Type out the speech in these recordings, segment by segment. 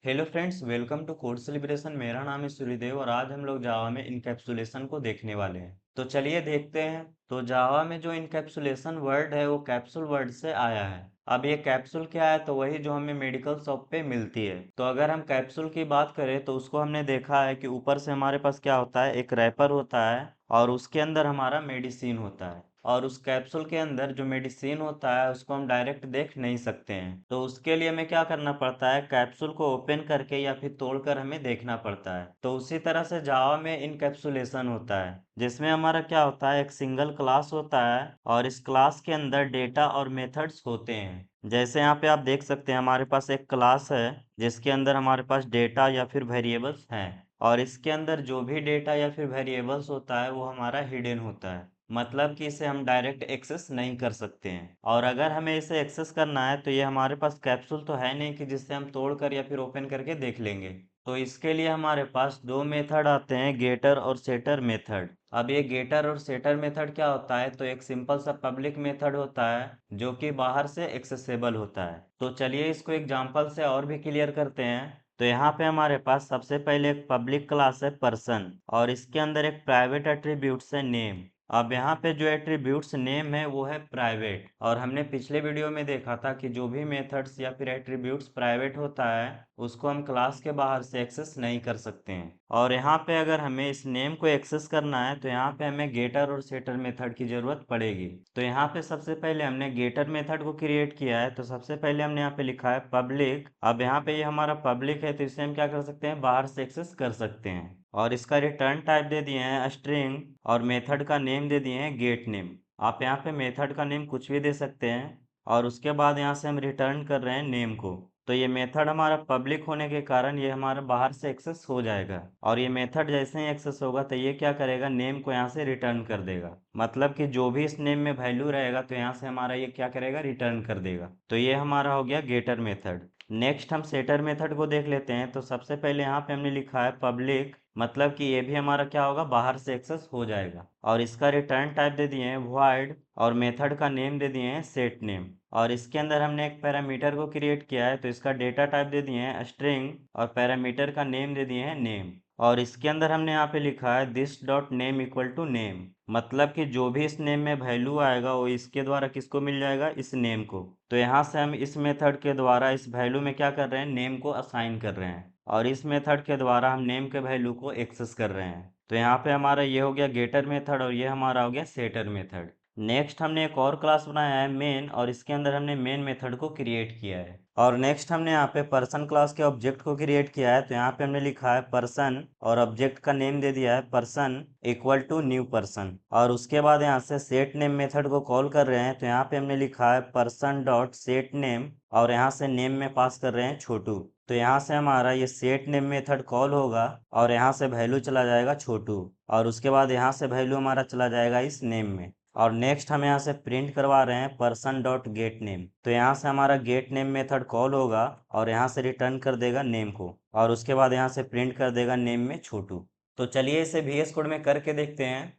Hello friends, welcome to code celebration. मेरा नाम है सूर्यदेव और आज हम लोग जावा में इनकैप्सुलेशन को देखने वाले हैं। तो चलिए देखते हैं। तो जावा में जो इनकैप्सुलेशन वर्ड है वो कैप्सूल वर्ड से आया है। अब ये कैप्सूल क्या है? तो वही जो हमें मेडिकल शॉप पे मिलती है। तो अगर हम कैप्सूल की बात करें तो उसको हमने देखा है कि ऊपर से हमारे पास क्या होता है, एक रैपर होता है और उसके अंदर हमारा मेडिसिन होता है। और उस कैप्सूल के अंदर जो मेडिसिन होता है उसको हम डायरेक्ट देख नहीं सकते हैं। तो उसके लिए हमें क्या करना पड़ता है, कैप्सूल को ओपन करके या फिर तोड़कर हमें देखना पड़ता है। तो उसी तरह से जावा में इनकैप्सुलेशन होता है, जिसमें हमारा क्या होता है, एक सिंगल क्लास होता है और इस क्लास के अंदर डेटा और मेथड्स होते हैं। जैसे यहाँ पे आप देख सकते हैं हमारे पास एक क्लास है जिसके अंदर हमारे पास डेटा या फिर वेरिएबल्स हैं और इसके अंदर जो भी डेटा या फिर वेरिएबल्स होता है वो हमारा हिडन होता है। मतलब कि इसे हम डायरेक्ट एक्सेस नहीं कर सकते हैं। और अगर हमें इसे एक्सेस करना है तो ये हमारे पास कैप्सूल तो है नहीं कि जिससे हम तोड़कर या फिर ओपन करके देख लेंगे। तो इसके लिए हमारे पास दो मेथड आते हैं, गेटर और सेटर मेथड। अब ये गेटर और सेटर मेथड क्या होता है, तो एक सिंपल सा पब्लिक मेथड होता है जो कि बाहर से एक्सेसिबल होता है। तो चलिए इसको एग्जांपल से और भी क्लियर करते हैं। तो यहाँ पे हमारे पास सबसे पहले एक पब्लिक क्लास है पर्सन और इसके अंदर एक प्राइवेट एट्रीब्यूट्स है नेम। अब यहाँ पे जो एट्रीब्यूट्स नेम है वो है प्राइवेट, और हमने पिछले वीडियो में देखा था कि जो भी मेथड्स या फिर एट्रीब्यूट्स प्राइवेट होता है उसको हम क्लास के बाहर से एक्सेस नहीं कर सकते हैं। और यहाँ पे अगर हमें इस नेम को एक्सेस करना है तो यहाँ पे हमें गेटर और सेटर मेथड की जरूरत पड़ेगी। तो यहाँ पे सबसे पहले हमने गेटर मेथड को क्रिएट किया है। तो सबसे पहले हमने यहाँ पे लिखा है पब्लिक। अब यहाँ पे ये हमारा पब्लिक है तो इसे हम क्या कर सकते हैं, बाहर से एक्सेस कर सकते हैं। और इसका रिटर्न टाइप दे दिए हैं स्ट्रिंग और मेथड का नेम दे दिए हैं गेट नेम। आप यहाँ पे मेथड का नेम कुछ भी दे सकते हैं और उसके बाद यहाँ से हम रिटर्न कर रहे हैं नेम को। तो ये मेथड हमारा पब्लिक होने के कारण ये हमारा बाहर से एक्सेस हो जाएगा और ये मेथड जैसे ही एक्सेस होगा तो ये क्या करेगा, नेम को यहाँ से रिटर्न कर देगा। मतलब कि जो भी इस नेम में वैल्यू रहेगा तो यहाँ से हमारा ये क्या करेगा, रिटर्न कर देगा। तो ये हमारा हो गया गेटर मेथड। नेक्स्ट हम सेटर मेथड को देख लेते हैं। तो सबसे पहले यहाँ पे हमने लिखा है पब्लिक, मतलब कि ये भी हमारा क्या होगा, बाहर से एक्सेस हो जाएगा। और इसका रिटर्न टाइप दे दिए हैं वॉइड और मेथड का नेम दे दिए हैं सेट नेम। और इसके अंदर हमने एक पैरामीटर को क्रिएट किया है तो इसका डेटा टाइप दे दिए हैं स्ट्रिंग और पैरामीटर का नेम दे दिए हैं नेम। और इसके अंदर हमने यहाँ पे लिखा है this dot name equal to name, मतलब कि जो भी इस नेम में वैल्यू आएगा वो इसके द्वारा किसको मिल जाएगा, इस नेम को। तो यहाँ से हम इस मेथड के द्वारा इस वैल्यू में क्या कर रहे हैं, नेम को असाइन कर रहे हैं और इस मेथड के द्वारा हम नेम के वैल्यू को एक्सेस कर रहे हैं। तो यहाँ पे हमारा ये हो गया गेटर मेथड और ये हमारा हो गया सेटर मेथड। नेक्स्ट हमने एक और क्लास बनाया है मेन और इसके अंदर हमने मेन मेथड को क्रिएट किया है। और नेक्स्ट हमने यहाँ पे पर्सन क्लास के ऑब्जेक्ट को क्रिएट किया है। तो यहाँ पे हमने लिखा है पर्सन और ऑब्जेक्ट का नेम दे दिया है person equal to new person. और उसके बाद यहाँ से सेट नेम मेथड को कॉल कर रहे हैं। तो यहाँ पे हमने लिखा है पर्सन डॉट सेट नेम और यहाँ से नेम में पास कर रहे हैं छोटू। तो यहाँ से हमारा ये सेट नेम मेथड कॉल होगा और यहाँ से वैल्यू चला जाएगा छोटू और उसके बाद यहाँ से वैल्यू हमारा चला जाएगा इस नेम में। और नेक्स्ट हम यहाँ से प्रिंट करवा रहे हैं पर्सन डॉट गेट नेम। तो यहाँ से हमारा गेट नेम मेथड कॉल होगा और यहाँ से रिटर्न कर देगा नेम को और उसके बाद यहाँ से प्रिंट कर देगा नेम में छोटू। तो चलिए इसे VS कोड में करके देखते हैं।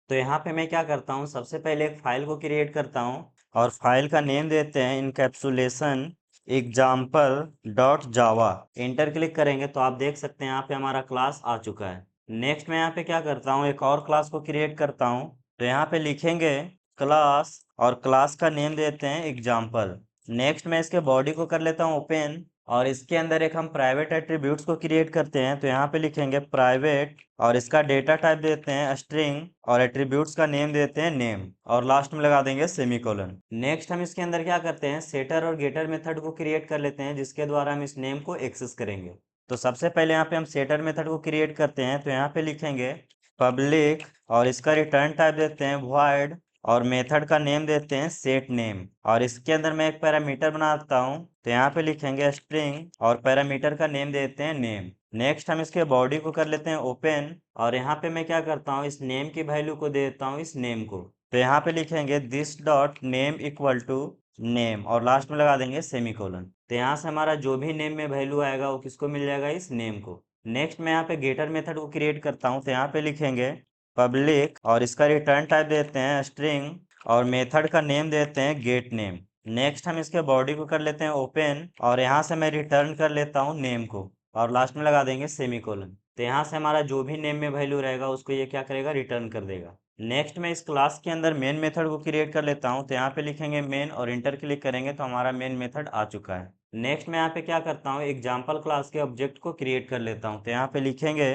तो यहाँ पे मैं क्या करता हूँ, सबसे पहले एक फाइल को क्रिएट करता हूँ और फाइल का नेम देते हैं इनकैप्सुलेशन एग्जाम्पल डॉट जावा। इंटर क्लिक करेंगे तो आप देख सकते हैं यहाँ पे हमारा क्लास आ चुका है। नेक्स्ट मैं यहाँ पे क्या करता हूँ, एक और क्लास को क्रिएट करता हूँ। तो यहाँ पे लिखेंगे क्लास और क्लास का नेम देते हैं एग्जाम्पल। नेक्स्ट मैं इसके बॉडी को कर लेता हूँ ओपन और इसके अंदर एक हम प्राइवेट एट्रीब्यूट्स को क्रिएट करते हैं। तो यहाँ पे लिखेंगे प्राइवेट और इसका डेटा टाइप देते हैं स्ट्रिंग और एट्रीब्यूट्स का नेम देते हैं नेम और लास्ट में लगा देंगे सेमीकोलन। नेक्स्ट हम इसके अंदर क्या करते हैं, सेटर और गेटर मेथड को क्रिएट कर लेते हैं जिसके द्वारा हम इस नेम को एक्सेस करेंगे। तो सबसे पहले यहाँ पे हम सेटर मेथड को क्रिएट करते हैं। तो यहाँ पे लिखेंगे पब्लिक और इसका रिटर्न टाइप देते हैं वॉइड और मेथड का नेम देते हैं सेट नेम और इसके अंदर मैं एक पैरामीटर बनाता हूँ। तो यहाँ पे लिखेंगे स्ट्रिंग और पैरामीटर का नेम देते हैं नेम। नेक्स्ट हम इसके बॉडी को कर लेते हैं ओपन और यहाँ पे मैं क्या करता हूँ, इस नेम की वैल्यू को दे देता हूँ इस नेम को। तो यहाँ पे लिखेंगे this dot name equal to name और लास्ट में लगा देंगे सेमीकोलन। तो यहाँ से हमारा जो भी नेम में वैल्यू आएगा वो किसको मिल जाएगा, इस नेम को। नेक्स्ट मैं यहाँ पे गेटर मेथड को क्रिएट करता हूँ। तो यहाँ पे लिखेंगे पब्लिक और इसका रिटर्न टाइप देते हैं स्ट्रिंग और मेथड का नेम देते हैं गेट नेम नेक्स्ट हम इसके बॉडी को कर लेते हैं ओपन, और यहाँ से मैं रिटर्न कर लेता हूँ नेम को, और लास्ट में लगा देंगे सेमीकोलन। तो यहाँ से हमारा जो भी नेम में वैल्यू रहेगा उसको ये क्या करेगा, रिटर्न कर देगा। नेक्स्ट मैं इस क्लास के अंदर मेन मेथड को क्रिएट कर लेता हूँ। तो यहाँ पे लिखेंगे मेन और इंटर क्लिक करेंगे तो हमारा मेन मेथड आ चुका है। नेक्स्ट मैं यहाँ पे क्या करता हूँ, एग्जाम्पल क्लास के ऑब्जेक्ट को क्रिएट कर लेता हूँ। तो यहाँ पे लिखेंगे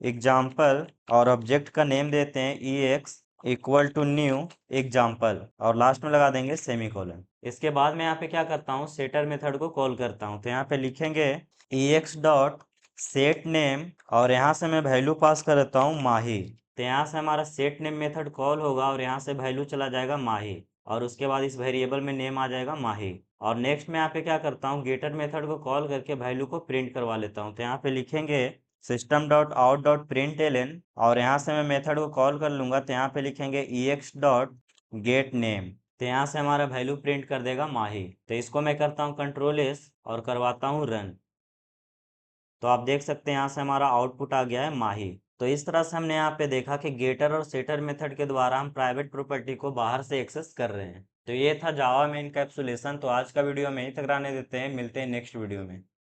एग्जाम्पल और ऑब्जेक्ट का नेम देते हैं ex equal to new example, और लास्ट में लगा देंगे सेमीकोलन। इसके बाद मैं यहाँ पे क्या करता हूँ, सेटर मेथड को कॉल करता हूँ। तो यहाँ पे लिखेंगे ex डॉट सेट नेम, और यहाँ से मैं वैल्यू पास कर देता हूँ माही। तो यहाँ से हमारा सेट नेम मेथड कॉल होगा और यहाँ से वैल्यू चला जाएगा माही, और उसके बाद इस वेरिएबल में नेम आ जाएगा माही। और नेक्स्ट मैं यहाँ पे क्या करता हूँ, गेटर मेथड को कॉल करके वैल्यू को प्रिंट करवा लेता हूँ। तो यहाँ पे लिखेंगे system dot out dot print ln, और यहाँ से मैं मेथड को कॉल कर लूंगा। तो यहाँ पे लिखेंगे ex डॉट गेट नेम। तो यहाँ से हमारा वैल्यू प्रिंट कर देगा माही। तो इसको मैं करता हूँ कंट्रोल एस और करवाता हूँ रन। तो आप देख सकते हैं यहाँ से हमारा आउटपुट आ गया है माही। तो इस तरह से हमने यहाँ पे देखा कि गेटर और सेटर मेथड के द्वारा हम प्राइवेट प्रॉपर्टी को बाहर से एक्सेस कर रहे हैं। तो ये था जावा में इनकैप्सुलेशन। तो आज का वीडियो हम यहीं तक रहने देते हैं, मिलते हैं नेक्स्ट वीडियो में।